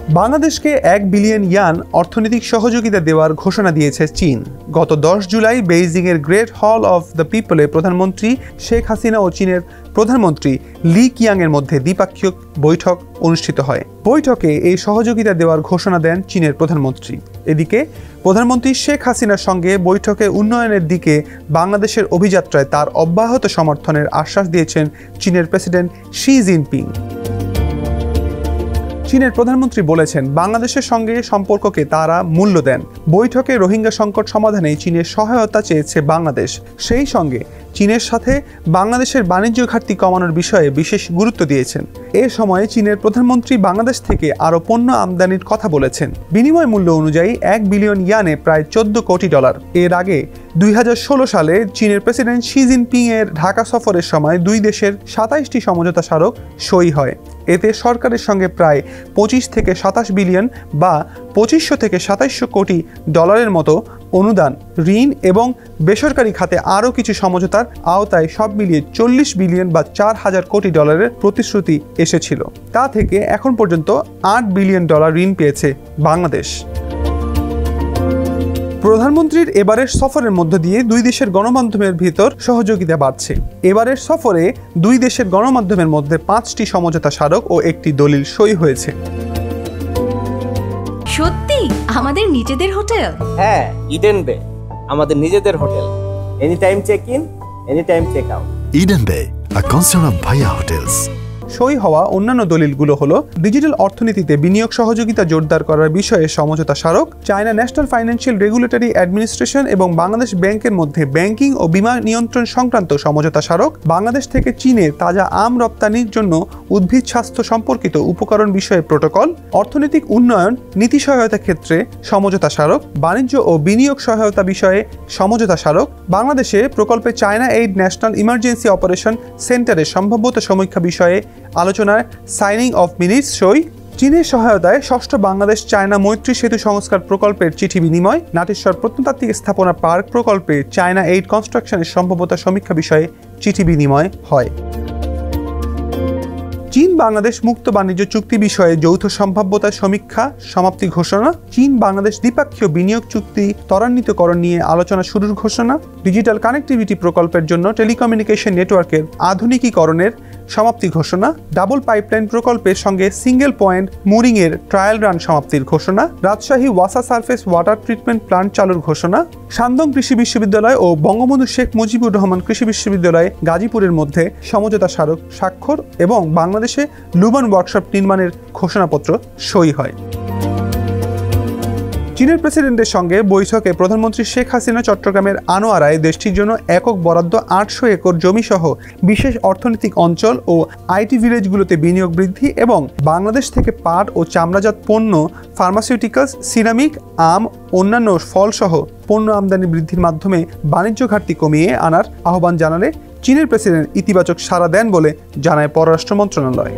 বাংলাদেশকে 1 বিলিয়ন ইয়ান অর্থনৈতিক সহযোগিতা দেওয়ার ঘোষণা দিয়েছে চীন। গত 10 July বেইজিংয়ের great hall of the পিপলে প্রধানমন্ত্রী শেখ হাসিনা ও চীনের প্রধানমন্ত্রী লি কিয়াংয়ের মধ্যে দ্বিপাক্ষিক বৈঠক অনুষ্ঠিত হয়। বৈঠকে এই সহযোগিতা দেওয়ার ঘোষণা দেন চীনের প্রধানমন্ত্রী। এদিকে প্রধানমন্ত্রী শেখ হাসিনার সঙ্গে বৈঠকে উন্নয়নের দিকে বাংলাদেশের অভিযাত্রায় তার অব্যাহত সমর্থনের আশ্বাস দিয়েছেন চীনের প্রেসিডেন্ট শি জিনপিং। চীনের প্রধানমন্ত্রী বলেছেন, বাংলাদেশের সঙ্গে সম্পর্ককে তারা মূল্য দেন। বৈঠকে রোহিঙ্গা সংকট সমাধানে চীনের সহায়তা চেয়েছে বাংলাদেশ। সেই সঙ্গে চীনের সাথে বাংলাদেশের বাণিজ্য ঘাটতি কমানোর বিষয়ে বিশেষ গুরুত্ব দিয়েছেন। এ সময় চীনের প্রধানমন্ত্রী বাংলাদেশ থেকে আরও পণ্য আমদানির কথা বলেছেন। বিনিময় মূল্য অনুযায়ী 1 বিলিয়ন ইয়ানে প্রায় 14 কোটি ডলার। এর আগে 2016 সালে চীনের প্রেসিডেন্ট শি জিনপিং এর ঢাকা সফরের সময় দুই দেশের 27টি সমঝোতা স্মারক সই হয়। এতে সরকারের সঙ্গে প্রায় 25 থেকে 27 বিলিয়ন বা 2500 থেকে 2700 কোটি ডলারের মতো অনুদান, ঋণ এবং বেসরকারি খাতে আরও কিছু সমঝোতার আওতায় সব মিলিয়ে 40 বিলিয়ন বা 4000 কোটি ডলারের প্রতিশ্রুতি এসেছিল। তা থেকে এখন পর্যন্ত 8 বিলিয়ন ডলার ঋণ পেয়েছে বাংলাদেশ। প্রধানমন্ত্রীর এবারের সফরের মধ্য দিয়ে দুই দেশের গণমাধ্যমের ভিতর সহযোগিতা বাড়ছে। এবারের সফরে দুই দেশের গণমাধ্যমের মধ্যে 5টি সমঝোতা স্মারক ও একটি দলিল সই হয়েছে। সত্যি আমাদের নিজেদের হোটেল? হ্যাঁ, ইডেন বে আমাদের নিজেদের hotel. Any time check in, any time check out. Eden Bay, a concern of Bhaiya Hotels. সই হওয়া অন্যান্য দলিলগুলো হলো ডিজিটাল অর্থনীতিতে বিনিয়োগ সহযোগিতা জোরদার করার বিষয়ে সমঝোতা স্মারক, China national financial regulatory administration এবং বাংলাদেশ ব্যাংকের মধ্যে ব্যাংকিং ও বীমা নিয়ন্ত্রণ সংক্রান্ত সমঝোতা স্মারক, বাংলাদেশ থেকে চীনে তাজা আম রপ্তানির জন্য উদ্ভিদ স্বাস্থ্য সম্পর্কিত উপকরণ বিষয়ে প্রোটোকল, অর্থনৈতিক উন্নয়ন নীতি সহায়তা ক্ষেত্রে সমঝোতা স্মারক, বাণিজ্য ও বিনিয়োগ সহায়তা বিষয়ে সমঝোতা স্মারক, বাংলাদেশে প্রকল্পে China aid national emergency operation সেন্টারের সম্ভাব্যতা সমীক্ষা বিষয়ে আলোচনায় সাইনিং অফ মিনিটস সই, চীনের সহায়তায় ষষ্ঠ বাংলাদেশ চায়না মৈত্রী সেতু সংস্কার প্রকল্পের চিঠি বিনিময়, নাটেশ্বর প্রত্নতাত্ত্বিক স্থাপনা পার্ক প্রকল্পে চায়না এইড কনস্ট্রাকশনের সম্ভাব্যতা সমীক্ষা বিষয়ে চিঠি বিনিময় হয়। চীন বাংলাদেশ মুক্ত বাণিজ্য চুক্তি বিষয়ে যৌথ সম্ভাব্যতা সমীক্ষা সমাপ্তি ঘোষণা, চীন বাংলাদেশ দ্বিপাক্ষীয় বিনিয়োগ চুক্তি ত্বরান্বিতকরণ নিয়ে আলোচনা শুরুর ঘোষণা, ডিজিটাল কানেক্টিভিটি প্রকল্পের জন্য টেলিকমিউনিকেশন নেটওয়ার্কের আধুনিকীকরণের সমাপ্তি ঘোষণা, ডাবল পাইপলাইন প্রকল্পের সঙ্গে সিঙ্গেল পয়েন্ট মুরিংয়ের ট্রায়াল রান সমাপ্তির ঘোষণা, রাজশাহী ওয়াসা সারফেস ওয়াটার ট্রিটমেন্ট প্ল্যান্ট চালুর ঘোষণা, সান্দং কৃষি বিশ্ববিদ্যালয় ও বঙ্গবন্ধু শেখ মুজিবুর রহমান কৃষি বিশ্ববিদ্যালয় গাজীপুরের মধ্যে সমঝোতা স্মারক স্বাক্ষর এবং বাংলাদেশে লুবন ওয়ার্কশপ নির্মাণের ঘোষণাপত্র সই হয়। চীনের প্রেসিডেন্টের সঙ্গে বৈঠকে প্রধানমন্ত্রী শেখ হাসিনা চট্টগ্রামের আনোয়ারায় দেশটির জন্য একক বরাদ্দ 800 একর জমি সহ বিশেষ অর্থনৈতিক অঞ্চল ও আইটি ভিলেজগুলোতে বিনিয়োগ বৃদ্ধি এবং বাংলাদেশ থেকে পাট ও চামড়াজাত পণ্য, ফার্মাসিউটিক্যালস, সিরামিক, আম, অন্যান্য ফলসহ পণ্য আমদানি বৃদ্ধির মাধ্যমে বাণিজ্য ঘাটতি কমিয়ে আনার আহ্বান জানালে চীনের প্রেসিডেন্ট ইতিবাচক সাড়া দেন বলে জানায় পররাষ্ট্র মন্ত্রণালয়।